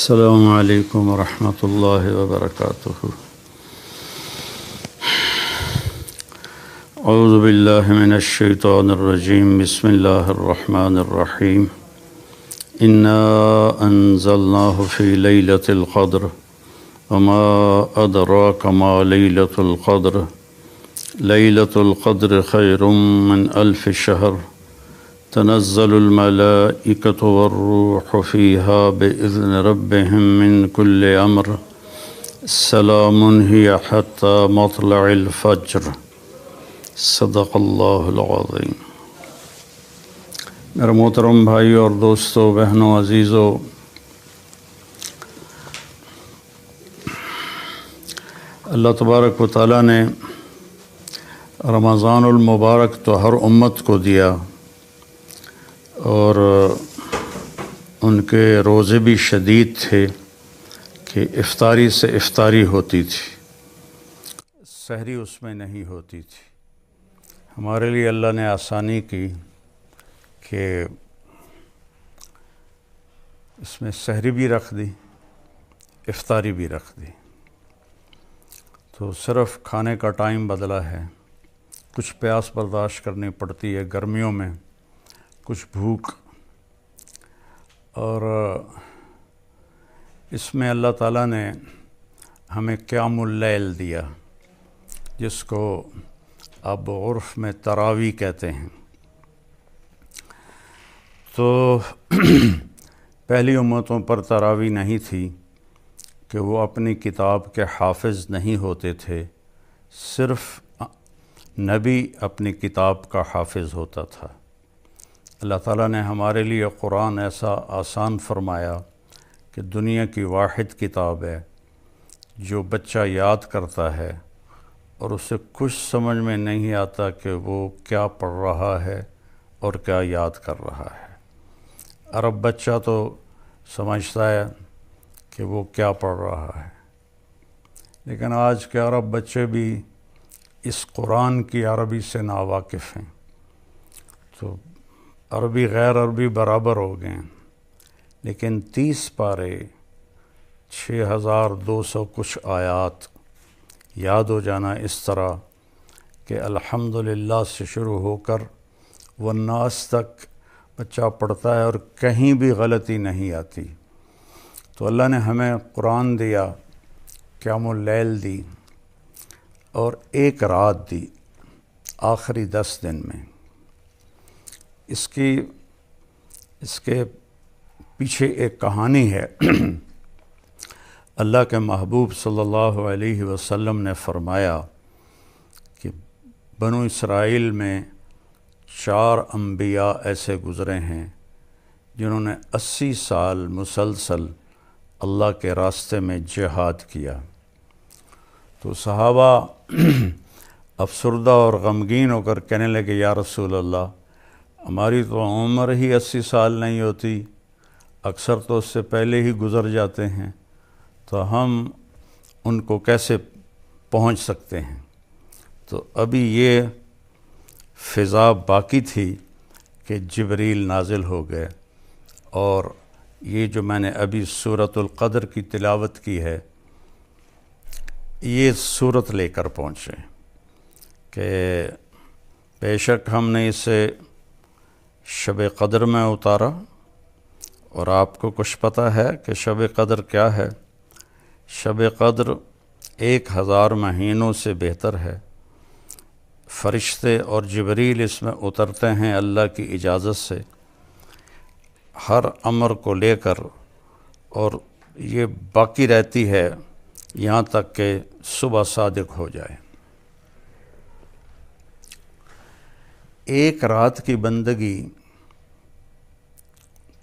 السلام علیکم ورحمۃ اللہ وبرکاتہ۔ اعوذ باللہ من الشیطان الرجیم، بسم اللہ الرحمن الرحیم۔ انا انزلناہ فی لیلۃ القدر وما ادراک ما لیلۃ القدر لیلۃ القدر خیر من الف شہر تنزل الملائکۃ والروح فیہا بإذن ربہم من کل امر سلام ہی حتی مطلع الفجر۔ صدق اللہ العظیم۔ میرے محترم بھائیو اور دوستو، بہنوں، عزیزو، اللہ تبارک و تعالیٰ نے رمضان المبارک تو ہر امت کو دیا، اور ان کے روزے بھی شدید تھے کہ افطاری سے افطاری ہوتی تھی، سحری اس میں نہیں ہوتی تھی۔ ہمارے لیے اللہ نے آسانی کی کہ اس میں سحری بھی رکھ دی، افطاری بھی رکھ دی، تو صرف کھانے کا ٹائم بدلا ہے۔ کچھ پیاس برداشت کرنی پڑتی ہے گرمیوں میں، کچھ بھوک، اور اس میں اللہ تعالیٰ نے ہمیں قیام اللیل دیا، جس کو اب عرف میں تراویح کہتے ہیں۔ تو پہلی امتوں پر تراویح نہیں تھی کہ وہ اپنی کتاب کے حافظ نہیں ہوتے تھے، صرف نبی اپنی کتاب کا حافظ ہوتا تھا۔ اللہ تعالیٰ نے ہمارے لیے قرآن ایسا آسان فرمایا کہ دنیا کی واحد کتاب ہے جو بچہ یاد کرتا ہے اور اسے کچھ سمجھ میں نہیں آتا کہ وہ کیا پڑھ رہا ہے اور کیا یاد کر رہا ہے۔ عرب بچہ تو سمجھتا ہے کہ وہ کیا پڑھ رہا ہے، لیکن آج کے عرب بچے بھی اس قرآن کی عربی سے ناواقف ہیں، تو عربی غیر عربی برابر ہو گئے ہیں، لیکن 30 پارے 6200 کچھ آیات یاد ہو جانا اس طرح کہ الحمدللہ سے شروع ہو کر والناس تک بچہ پڑھتا ہے اور کہیں بھی غلطی نہیں آتی۔ تو اللہ نے ہمیں قرآن دیا، قیام اللیل دی، اور ایک رات دی آخری 10 دن میں۔ اس کے پیچھے ایک کہانی ہے۔ اللہ کے محبوب صلی اللہ علیہ وسلم نے فرمایا کہ بنو اسرائیل میں 4 انبیاء ایسے گزرے ہیں جنہوں نے 80 سال مسلسل اللہ کے راستے میں جہاد کیا۔ تو صحابہ افسردہ اور غمگین ہو کر کہنے لگے، یا رسول اللہ، ہماری تو عمر ہی 80 سال نہیں ہوتی، اکثر تو اس سے پہلے ہی گزر جاتے ہیں، تو ہم ان کو کیسے پہنچ سکتے ہیں؟ تو ابھی یہ فضا باقی تھی کہ جبریل نازل ہو گئے، اور یہ جو میں نے ابھی سورۃ القدر کی تلاوت کی ہے، یہ صورت لے کر پہنچے کہ بے شک ہم نے اسے شب قدر میں اتارا، اور آپ کو کچھ پتہ ہے کہ شب قدر کیا ہے؟ شب قدر 1000 مہینوں سے بہتر ہے۔ فرشتے اور جبریل اس میں اترتے ہیں اللہ کی اجازت سے، ہر امر کو لے کر، اور یہ باقی رہتی ہے یہاں تک کہ صبح صادق ہو جائے۔ ایک رات کی بندگی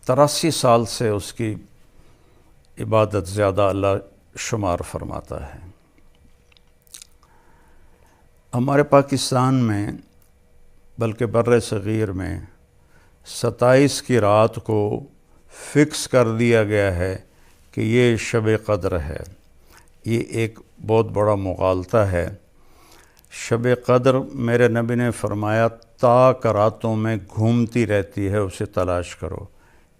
83 سال سے اس کی عبادت زیادہ اللہ شمار فرماتا ہے۔ ہمارے پاکستان میں، بلکہ بر صغیر میں، 27 کی رات کو فکس کر دیا گیا ہے کہ یہ شب قدر ہے۔ یہ ایک بہت بڑا مغالطہ ہے۔ شب قدر میرے نبی نے فرمایا تاک راتوں میں گھومتی رہتی ہے، اسے تلاش کرو۔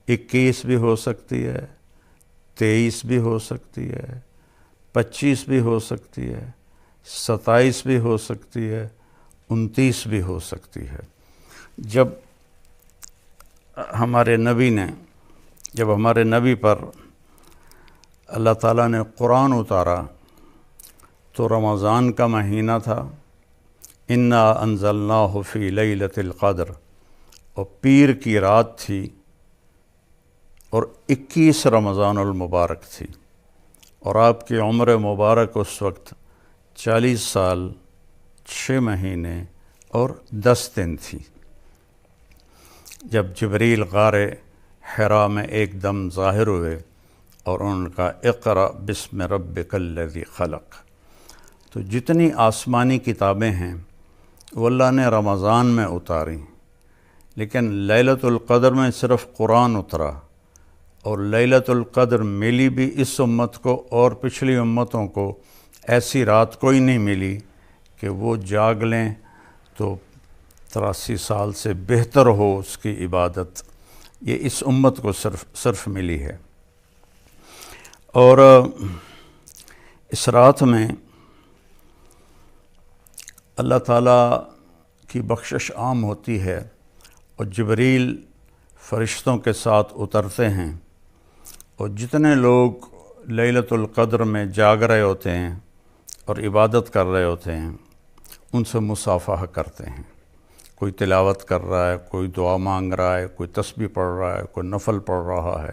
21 بھی ہو سکتی ہے، 23 بھی ہو سکتی ہے، 25 بھی ہو سکتی ہے، 27 بھی ہو سکتی ہے، 29 بھی ہو سکتی ہے۔ جب ہمارے نبی پر اللہ تعالیٰ نے قرآن اتارا تو رمضان کا مہینہ تھا، انا انزلناہ فی لیلۃ القدر، اور پیر کی رات تھی اور 21 رمضان المبارک تھی، اور آپ کی عمر مبارک اس وقت 40 سال 6 مہینے اور 10 دن تھی، جب جبریل غار حرا میں ایک دم ظاہر ہوئے اور ان کا اقرأ بسم ربک الذی خلق۔ تو جتنی آسمانی کتابیں ہیں وہ اللہ نے رمضان میں اتاری، لیکن لیلۃ القدر میں صرف قرآن اترا، اور لیلۃ القدر ملی بھی اس امت کو اور پچھلی امتوں کو ایسی رات کوئی نہیں ملی کہ وہ جاگ لیں تو 83 سال سے بہتر ہو اس کی عبادت، یہ اس امت کو صرف ملی ہے۔ اور اس رات میں اللہ تعالیٰ کی بخشش عام ہوتی ہے، اور جبریل فرشتوں کے ساتھ اترتے ہیں، اور جتنے لوگ لیلۃ القدر میں جاگ رہے ہوتے ہیں اور عبادت کر رہے ہوتے ہیں ان سے مصافحہ کرتے ہیں، کوئی تلاوت کر رہا ہے، کوئی دعا مانگ رہا ہے، کوئی تسبیح پڑھ رہا ہے، کوئی نفل پڑھ رہا ہے،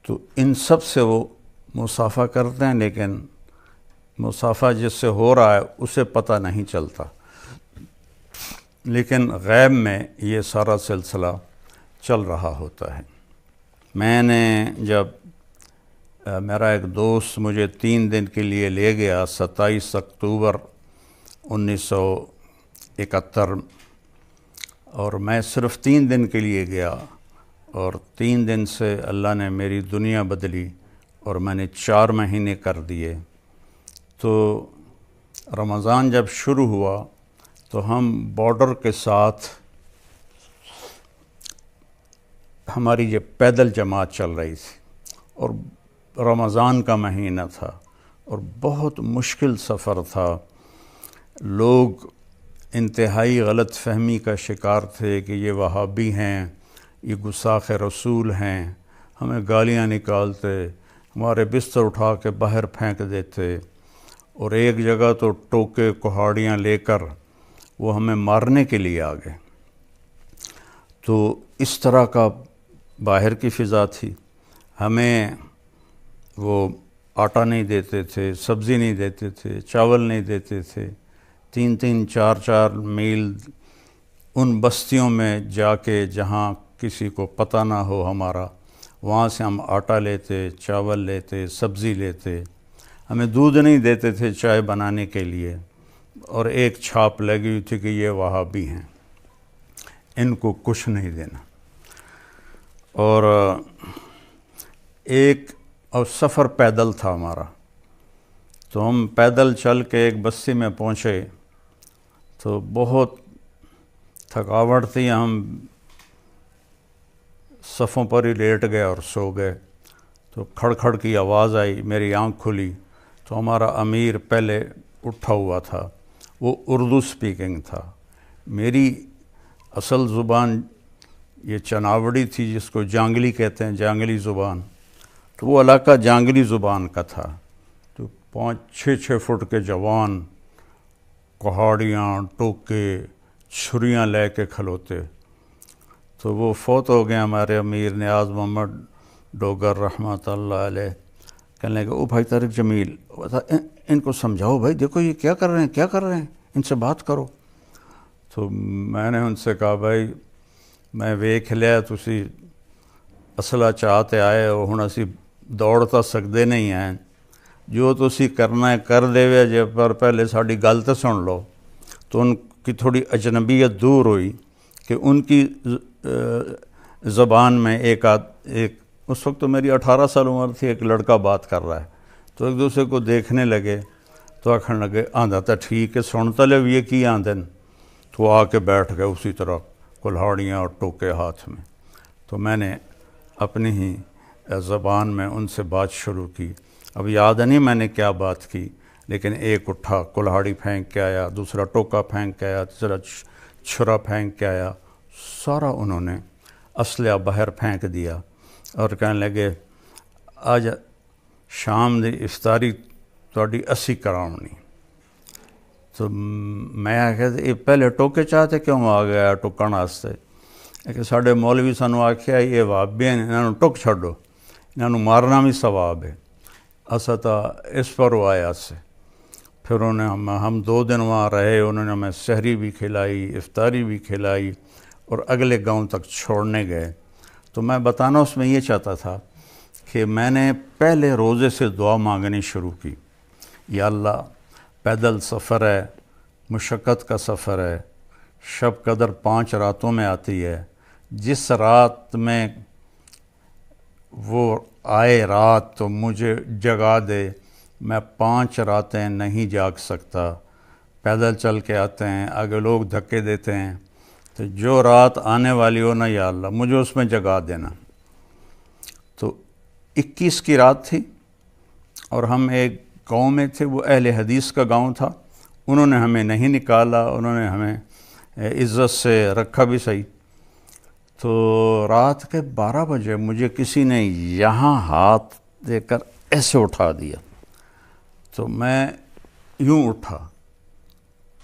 تو ان سب سے وہ مصافحہ کرتے ہیں، لیکن مصافحہ جس سے ہو رہا ہے اسے پتہ نہیں چلتا، لیکن غیب میں یہ سارا سلسلہ چل رہا ہوتا ہے۔ میں نے جب میرا ایک دوست مجھے 3 دن کے لیے لے گیا 27 اکتوبر 1971، اور میں صرف 3 دن کے لیے گیا، اور 3 دن سے اللہ نے میری دنیا بدلی اور میں نے 4 مہینے کر دیے۔ تو رمضان جب شروع ہوا تو ہم بارڈر کے ساتھ ہماری یہ پیدل جماعت چل رہی تھی، اور رمضان کا مہینہ تھا اور بہت مشکل سفر تھا، لوگ انتہائی غلط فہمی کا شکار تھے کہ یہ وہابی ہیں، یہ گستاخ رسول ہیں، ہمیں گالیاں نکالتے، ہمارے بستر اٹھا کے باہر پھینک دیتے، اور ایک جگہ تو ٹوکے کہاڑیاں لے کر وہ ہمیں مارنے کے لیے آ گئے۔ تو اس طرح کا باہر کی فضا تھی، ہمیں وہ آٹا نہیں دیتے تھے، سبزی نہیں دیتے تھے، چاول نہیں دیتے تھے، 3 4 میل ان بستیوں میں جا کے جہاں کسی کو پتہ نہ ہو ہمارا، وہاں سے ہم آٹا لیتے، چاول لیتے، سبزی لیتے، ہمیں دودھ نہیں دیتے تھے چائے بنانے کے لیے، اور ایک چھاپ لگی ہوئی تھی کہ یہ وہابی ہیں، ان کو کچھ نہیں دینا۔ اور سفر پیدل تھا ہمارا، تو ہم پیدل چل کے ایک بستی میں پہنچے تو بہت تھکاوٹ تھی، ہم صفوں پر ہی لیٹ گئے اور سو گئے، تو کھڑ کھڑ کی آواز آئی، میری آنکھ کھلی تو ہمارا امیر پہلے اٹھا ہوا تھا، وہ اردو سپیکنگ تھا، میری اصل زبان یہ چناوڑی تھی جس کو جانگلی کہتے ہیں، جانگلی زبان، تو وہ علاقہ جانگلی زبان کا تھا، تو 5-6 فٹ کے جوان کہاڑیاں، ٹوکے، چھریاں لے کے کھلوتے۔ تو وہ فوت ہو گئے ہمارے امیر نیاز محمد ڈوگر رحمۃ اللہ علیہ، کہنے لگے او بھائی طارق جمیل، ان کو سمجھاؤ بھائی، دیکھو یہ کیا کر رہے ہیں، ان سے بات کرو۔ تو میں نے ان سے کہا بھائی میں ویکھ لیا تسی اصلہ چاہتے آئے ہو، ہن اسی دوڑ تا سکدے نہیں ہیں، جو تسی کرنا ہے کر دے وے جے، پر پہلے ساڈی گل تے سن لو۔ تو ان کی تھوڑی اجنبیت دور ہوئی کہ ان کی زبان میں ایک اس وقت تو میری 18 سال عمر تھی، ایک لڑکا بات کر رہا ہے، تو ایک دوسرے کو دیکھنے لگے، تو آکھن لگے آندا تا ٹھیک ہے، سنتا لے یہ کی آندن، تو آ کے بیٹھ گئے اسی طرح کلہاڑیاں اور ٹوکے ہاتھ میں۔ تو میں نے اپنی ہی زبان میں ان سے بات شروع کی. اب یاد نہیں میں نے کیا بات کی، لیکن ایک اٹھا کلہاڑی پھینک کے آیا، دوسرا ٹوکا پھینک کے آیا، تیسرا چھرا پھینک کے آیا. سارا انہوں نے اسلحہ باہر پھینک دیا اور کہنے لگے آج شام دی افطاری تہاڈی اسی کراونی. تو میں آخیا یہ پہلے ٹوکے چاہتے کیوں آ گیا ٹکن واسطے؟ کہ ساڈے مولوی سانوں آخیا یہ وہابی ہیں انہوں ٹک چھڈو، انہوں مارنا بھی ثواب ہے. اسا تو اس پر وہ آیا سے. پھر انہوں نے ہم 2 دن وہاں رہے، انہوں نے ہمیں سحری بھی کھلائی، افطاری بھی کھلائی اور اگلے گاؤں تک چھوڑنے گئے. تو میں بتانا اس میں یہ چاہتا تھا کہ میں نے پہلے روزے سے دعا مانگنی شروع کی. یا اللہ پیدل سفر ہے، مشقت کا سفر ہے، شب قدر 5 راتوں میں آتی ہے، جس رات میں وہ آئے رات تو مجھے جگا دے. میں 5 راتیں نہیں جاگ سکتا، پیدل چل کے آتے ہیں، آگے لوگ دھکے دیتے ہیں، تو جو رات آنے والی ہو نا یا اللہ مجھے اس میں جگا دینا. تو 21 کی رات تھی اور ہم ایک گاؤں میں تھے، وہ اہل حدیث کا گاؤں تھا. انہوں نے ہمیں نہیں نکالا، انہوں نے ہمیں عزت سے رکھا بھی صحیح. تو رات کے 12 بجے مجھے کسی نے یہاں ہاتھ دے کر ایسے اٹھا دیا. تو میں یوں اٹھا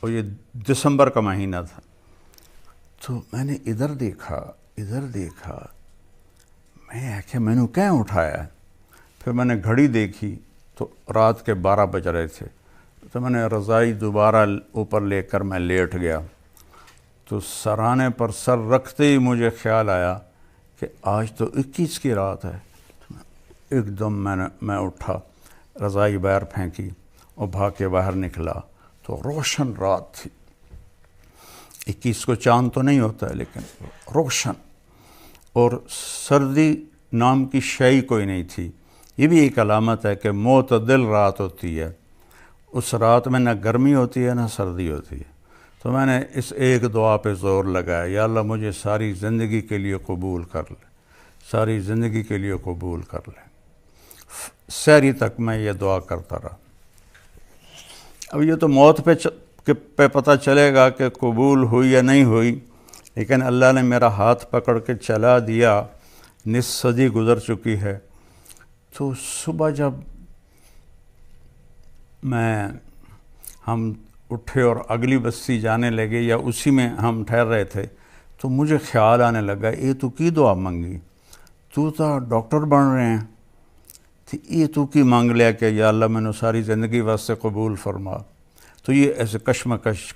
اور یہ دسمبر کا مہینہ تھا. تو میں نے ادھر دیکھا میں آخیا میں نے کہیں اٹھایا ہے. پھر میں نے گھڑی دیکھی تو رات کے 12 بج رہے تھے. تو میں نے رضائی دوبارہ اوپر لے کر میں لیٹ گیا. تو سرانے پر سر رکھتے ہی مجھے خیال آیا کہ آج تو 21 کی رات ہے. ایک دم میں اٹھا، رضائی باہر پھینکی اور بھاگ کے باہر نکلا. تو روشن رات تھی. 21 کو چاند تو نہیں ہوتا ہے لیکن روشن، اور سردی نام کی شے کوئی نہیں تھی. یہ بھی ایک علامت ہے کہ معتدل رات ہوتی ہے. اس رات میں نہ گرمی ہوتی ہے نہ سردی ہوتی ہے. تو میں نے اس ایک دعا پہ زور لگایا، یا اللہ مجھے ساری زندگی کے لیے قبول کر لے، ساری زندگی کے لیے قبول کر لے. سحری تک میں یہ دعا کرتا رہا. اب یہ تو موت پہ پتہ چلے گا کہ قبول ہوئی یا نہیں ہوئی، لیکن اللہ نے میرا ہاتھ پکڑ کے چلا دیا. نصف صدی گزر چکی ہے. تو صبح جب ہم اٹھے اور اگلی بستی جانے لگے یا اسی میں ہم ٹھہر رہے تھے، تو مجھے خیال آنے لگا یہ تو کی دعا منگی، تو ڈاکٹر بن رہے ہیں، تو یہ تو کی مانگ لیا کہ یا اللہ میں نے ساری زندگی واسطے قبول فرما. تو یہ ایسے کشمکش.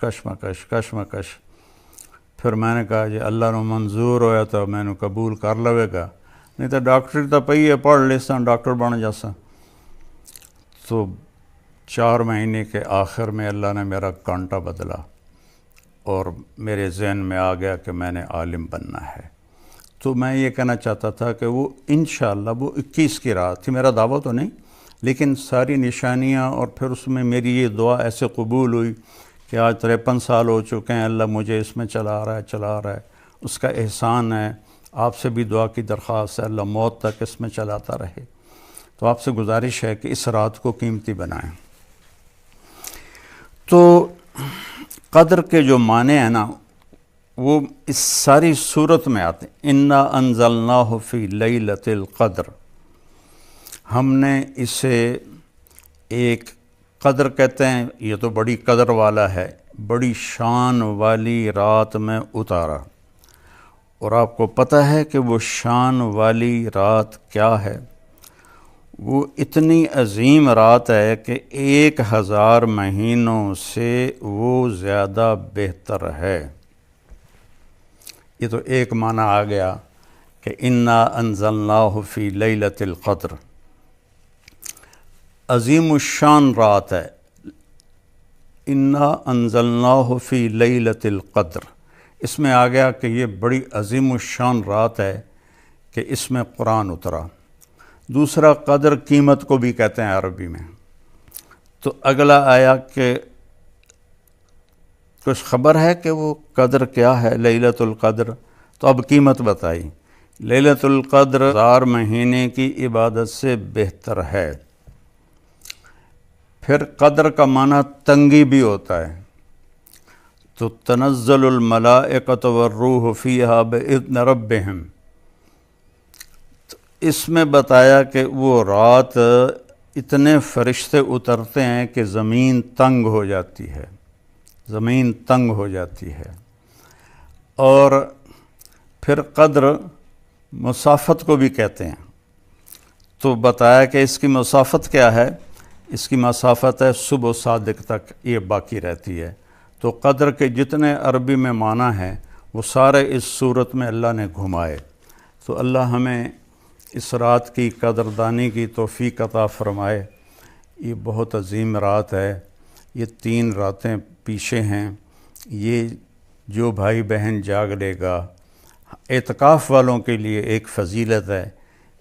پھر میں نے کہا جی اللہ نو منظور ہویا تو میں نے قبول کر لوے گا، نہیں تو ڈاکٹری تو پئی ہے، پڑھ لیساں ڈاکٹر بن جاساں. تو 4 مہینے کے آخر میں اللہ نے میرا کانٹا بدلا اور میرے ذہن میں آ گیا کہ میں نے عالم بننا ہے. تو میں یہ کہنا چاہتا تھا کہ وہ انشاءاللہ وہ 21 کی رات تھی. میرا دعویٰ تو نہیں، لیکن ساری نشانیاں، اور پھر اس میں میری یہ دعا ایسے قبول ہوئی کہ آج 53 سال ہو چکے ہیں، اللہ مجھے اس میں چلا رہا ہے. اس کا احسان ہے. آپ سے بھی دعا کی درخواست ہے اللہ موت تک اس میں چلاتا رہے. تو آپ سے گزارش ہے کہ اس رات کو قیمتی بنائیں. تو قدر کے جو معنی ہیں نا وہ اس ساری صورت میں آتے ہیں. انا انزلناہ فی لیلۃ القدر. ہم نے اسے ایک قدر کہتے ہیں، یہ تو بڑی قدر والا ہے، بڑی شان والی رات میں اتارا. اور آپ کو پتہ ہے کہ وہ شان والی رات کیا ہے؟ وہ اتنی عظیم رات ہے کہ 1000 مہینوں سے وہ زیادہ بہتر ہے. یہ تو ایک معنی آ گیا کہ انا انزلناہ فی لیلۃ القدر. عظیم الشان رات ہے. انا انزلناہ فی لیلۃ القدر، اس میں آ گیا کہ یہ بڑی عظیم الشان رات ہے کہ اس میں قرآن اترا. دوسرا قدر قیمت کو بھی کہتے ہیں عربی میں. تو اگلا آیا کہ کچھ خبر ہے کہ وہ قدر کیا ہے لیلۃ القدر؟ تو اب قیمت بتائی لیلۃ القدر 1000 مہینے کی عبادت سے بہتر ہے۔ پھر قدر کا معنی تنگی بھی ہوتا ہے، تو تنزل الملائکۃ والروح فیہا بإذن ربہم، اس میں بتایا کہ وہ رات اتنے فرشتے اترتے ہیں کہ زمین تنگ ہو جاتی ہے، زمین تنگ ہو جاتی ہے۔ اور پھر قدر مسافت کو بھی کہتے ہیں، تو بتایا کہ اس کی مسافت کیا ہے؟ اس کی مسافت ہے صبح صادق تک یہ باقی رہتی ہے۔ تو قدر کے جتنے عربی میں معنی ہیں وہ سارے اس صورت میں اللہ نے گھمائے۔ تو اللہ ہمیں اس رات کی قدردانی کی توفیق عطا فرمائے۔ یہ بہت عظیم رات ہے، یہ 3 راتیں پیچھے ہیں۔ یہ جو بھائی بہن جاگ لے گا، اعتکاف والوں کے لیے ایک فضیلت ہے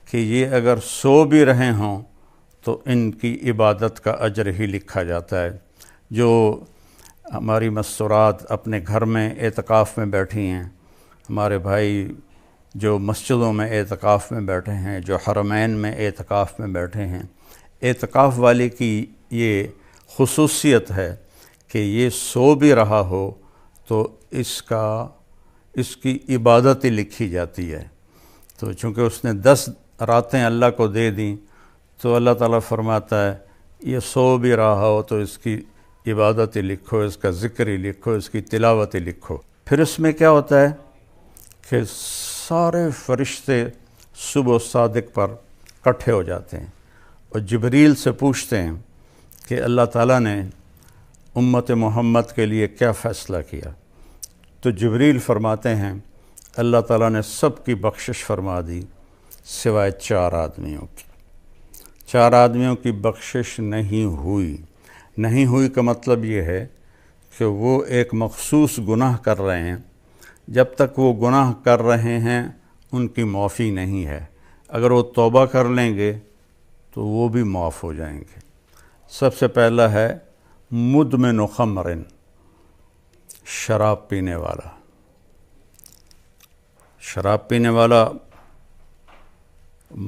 کہ یہ اگر سو بھی رہے ہوں تو ان کی عبادت کا اجر ہی لکھا جاتا ہے۔ جو ہماری مستورات اپنے گھر میں اعتکاف میں بیٹھی ہیں، ہمارے بھائی جو مسجدوں میں اعتکاف میں بیٹھے ہیں، جو حرمین میں اعتکاف میں بیٹھے ہیں، اعتکاف والے کی یہ خصوصیت ہے کہ یہ سو بھی رہا ہو تو اس کی عبادت ہی لکھی جاتی ہے۔ تو چونکہ اس نے 10 راتیں اللہ کو دے دیں تو اللہ تعالیٰ فرماتا ہے یہ سو بھی رہا ہو تو اس کی عبادت ہی لکھو، اس کا ذکر ہی لکھو، اس کی تلاوت ہی لکھو۔ پھر اس میں کیا ہوتا ہے کہ سارے فرشتے صبح صادق پر اکٹھے ہو جاتے ہیں اور جبریل سے پوچھتے ہیں کہ اللہ تعالیٰ نے امت محمد کے لیے کیا فیصلہ کیا؟ تو جبریل فرماتے ہیں اللہ تعالیٰ نے سب کی بخشش فرما دی سوائے 4 آدمیوں کی۔ 4 آدمیوں کی بخشش نہیں ہوئی کا مطلب یہ ہے کہ وہ ایک مخصوص گناہ کر رہے ہیں، جب تک وہ گناہ کر رہے ہیں ان کی معافی نہیں ہے۔ اگر وہ توبہ کر لیں گے تو وہ بھی معاف ہو جائیں گے۔ سب سے پہلا ہے مدمن خمر، شراب پینے والا۔ شراب پینے والا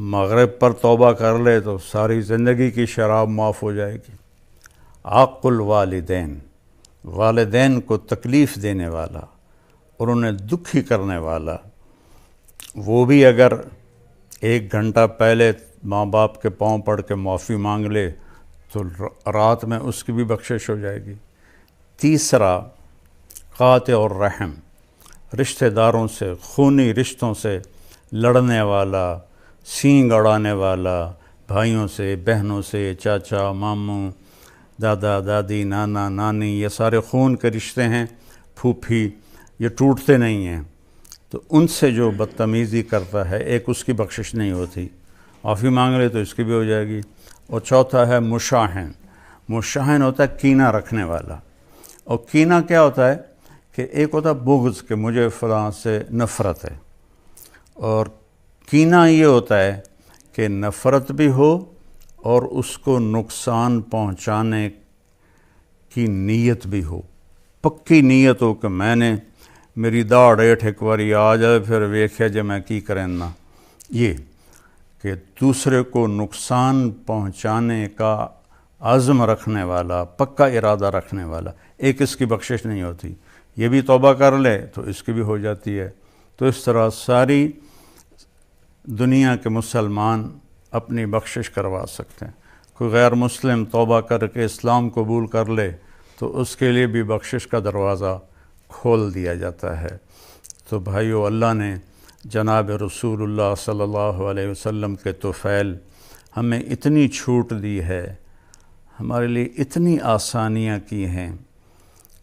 مغرب پر توبہ کر لے تو ساری زندگی کی شراب معاف ہو جائے گی۔ عاق الوالدین، والدین کو تکلیف دینے والا اور انہیں دکھی کرنے والا، وہ بھی اگر 1 گھنٹہ پہلے ماں باپ کے پاؤں پڑ کے معافی مانگ لے تو رات میں اس کی بھی بخشش ہو جائے گی۔ تیسرا قاطع الرحم، رشتہ داروں سے، خونی رشتوں سے لڑنے والا، سینگ اڑانے والا، بھائیوں سے، بہنوں سے، چاچا، ماموں، دادا، دادی، نانا، نانی، یہ سارے خون کے رشتے ہیں، پھوپھی، یہ ٹوٹتے نہیں ہیں۔ تو ان سے جو بدتمیزی کرتا ہے ایک اس کی بخشش نہیں ہوتی، معافی مانگ لے تو اس کی بھی ہو جائے گی۔ اور چوتھا ہے مشاحن۔ مشاحن ہوتا ہے کینہ رکھنے والا۔ اور کینہ کیا ہوتا ہے کہ ایک ہوتا ہے بغض کہ مجھے فلاں سے نفرت ہے، اور کینہ یہ ہوتا ہے کہ نفرت بھی ہو اور اس کو نقصان پہنچانے کی نیت بھی ہو، پکی نیت ہو کہ میں نے میری داڑ ایٹھ ایک باری آ جائے پھر ویکھے جے میں کی کرنا۔ یہ کہ دوسرے کو نقصان پہنچانے کا عزم رکھنے والا، پکا ارادہ رکھنے والا، ایک اس کی بخشش نہیں ہوتی۔ یہ بھی توبہ کر لے تو اس کی بھی ہو جاتی ہے۔ تو اس طرح ساری دنیا کے مسلمان اپنی بخشش کروا سکتے ہیں۔ کوئی غیر مسلم توبہ کر کے اسلام قبول کر لے تو اس کے لیے بھی بخشش کا دروازہ کھول دیا جاتا ہے۔ تو بھائیو، اللہ نے جناب رسول اللہ صلی اللہ علیہ وسلم کے طفیل ہمیں اتنی چھوٹ دی ہے، ہمارے لیے اتنی آسانیاں کی ہیں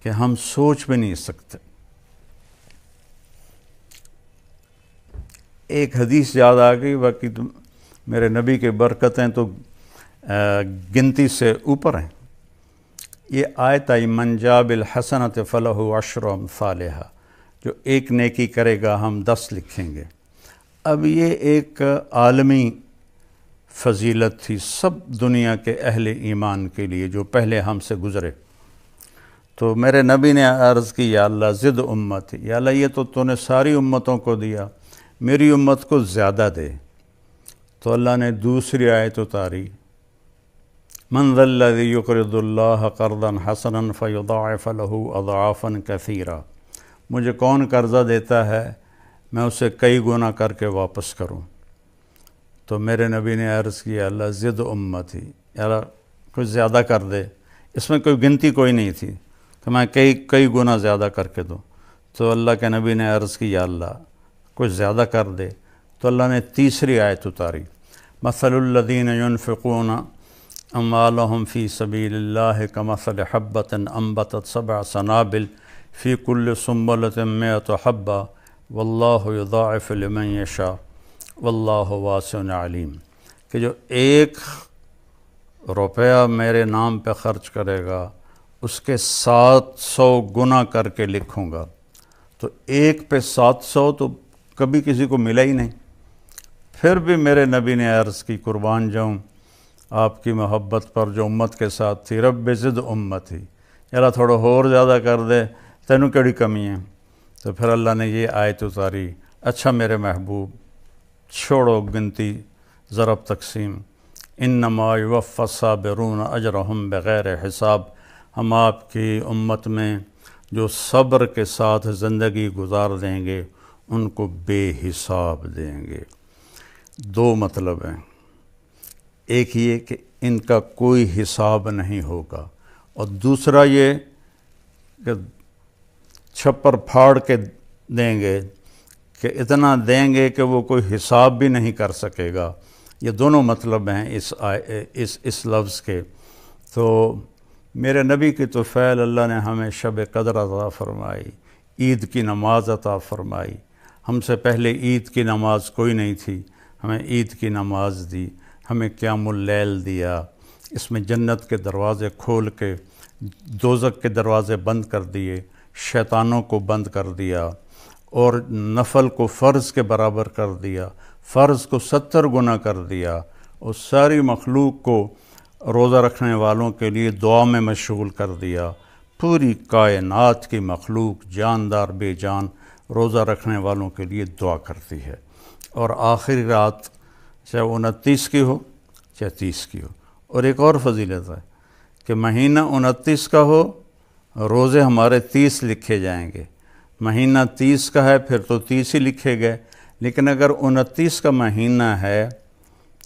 کہ ہم سوچ بھی نہیں سکتے۔ ایک حدیث یاد آ گئی، باقی تو میرے نبی کے برکتیں تو گنتی سے اوپر ہیں۔ یہ آیت آئی من جاء بالحسنۃ فلہ عشر امثالھا، جو ایک نیکی کرے گا ہم 10 لکھیں گے۔ اب یہ ایک عالمی فضیلت تھی سب دنیا کے اہل ایمان کے لیے جو پہلے ہم سے گزرے۔ تو میرے نبی نے عرض کی یا اللہ زد امت، یا اللہ یہ تو نے ساری امتوں کو دیا، میری امت کو زیادہ دے۔ تو اللہ نے دوسری آیت اتاری، من ذا الذی یقرض اللہ قرضا حسنا فیضاعف له اضعافا کثیرا، مجھے کون قرضہ دیتا ہے میں اسے کئی گنا کر کے واپس کروں۔ تو میرے نبی نے عرض کیا اللہ زد امتی، اللہ کچھ زیادہ کر دے۔ اس میں کوئی گنتی کوئی نہیں تھی کہ میں کئی گنا زیادہ کر کے دوں۔ تو اللہ کے نبی نے عرض کی یا اللہ کچھ زیادہ کر دے۔ تو اللہ نے تیسری آیت اتاری، مثل الذین ينفقون اموالهم فی سبیل اللہ کمثل حبۃ انبتت سبع سنابل فی کل سنبلۃ مئۃ حبۃ واللہ یضاعف لمن یشاء واللہ واسع علیم، کہ جو 1 روپیہ میرے نام پہ خرچ کرے گا اس کے 700 گنا کر کے لکھوں گا۔ تو 1 پہ 700 تو کبھی کسی کو ملا ہی نہیں۔ پھر بھی میرے نبی نے عرض کی قربان جاؤں آپ کی محبت پر جو امت کے ساتھ تھی، رب زد امتی، اللہ تھوڑا اور زیادہ کر دے، تینوں کیڑی کمی ہے۔ تو پھر اللہ نے یہ آیت اتاری، اچھا میرے محبوب چھوڑو گنتی ضرب تقسیم، انما یوفی الصابرون اجرہم بغیر حساب، ہم آپ کی امت میں جو صبر کے ساتھ زندگی گزار دیں گے ان کو بے حساب دیں گے۔ 2 مطلب ہیں، ایک یہ کہ ان کا کوئی حساب نہیں ہوگا، اور دوسرا یہ کہ چھپر پھاڑ کے دیں گے، کہ اتنا دیں گے کہ وہ کوئی حساب بھی نہیں کر سکے گا۔ یہ دونوں مطلب ہیں اس لفظ کے۔ تو میرے نبی کی تو فعل اللہ نے ہمیں شب قدر عطا فرمائی، عید کی نماز عطا فرمائی۔ ہم سے پہلے عید کی نماز کوئی نہیں تھی، ہمیں عید کی نماز دی، ہمیں قیام اللیل دیا، اس میں جنت کے دروازے کھول کے دوزخ کے دروازے بند کر دیے، شیطانوں کو بند کر دیا، اور نفل کو فرض کے برابر کر دیا، فرض کو 70 گنا کر دیا، اور ساری مخلوق کو روزہ رکھنے والوں کے لیے دعا میں مشغول کر دیا۔ پوری کائنات کی مخلوق جاندار بے جان روزہ رکھنے والوں کے لیے دعا کرتی ہے، اور آخری رات چاہے 29 کی ہو چاہے 30 کی ہو۔ اور ایک اور فضیلت ہے کہ مہینہ 29 کا ہو، روزے ہمارے 30 لکھے جائیں گے۔ مہینہ 30 کا ہے پھر تو 30 ہی لکھے گئے، لیکن اگر 29 کا مہینہ ہے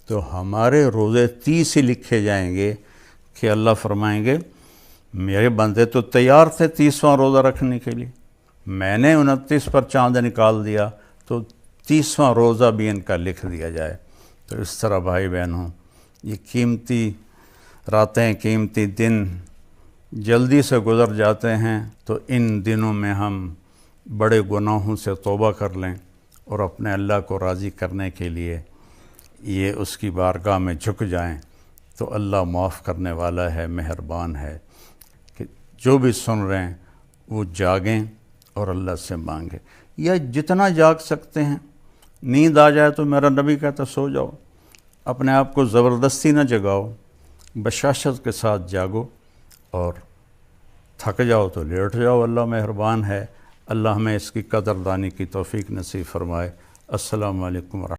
تو ہمارے روزے 30 ہی لکھے جائیں گے، کہ اللہ فرمائیں گے میرے بندے تو تیار تھے 30واں روزہ رکھنے کے لیے، میں نے 29 پر چاند نکال دیا تو 30واں روزہ بھی ان کا لکھ دیا جائے۔ تو اس طرح بھائی بہنوں، یہ قیمتی راتیں، قیمتی دن جلدی سے گزر جاتے ہیں، تو ان دنوں میں ہم بڑے گناہوں سے توبہ کر لیں، اور اپنے اللہ کو راضی کرنے کے لیے یہ اس کی بارگاہ میں جھک جائیں، تو اللہ معاف کرنے والا ہے، مہربان ہے۔ کہ جو بھی سن رہے ہیں وہ جاگیں اور اللہ سے مانگیں، یا جتنا جاگ سکتے ہیں۔ نیند آ جائے تو میرا نبی کہتا سو جاؤ، اپنے آپ کو زبردستی نہ جگاؤ، بشاشت کے ساتھ جاگو، اور تھک جاؤ تو لیٹ جاؤ، اللہ مہربان ہے۔ اللہ ہمیں اس کی قدردانی کی توفیق نصیب فرمائے۔ السلام علیکم ورحمۃ اللہ۔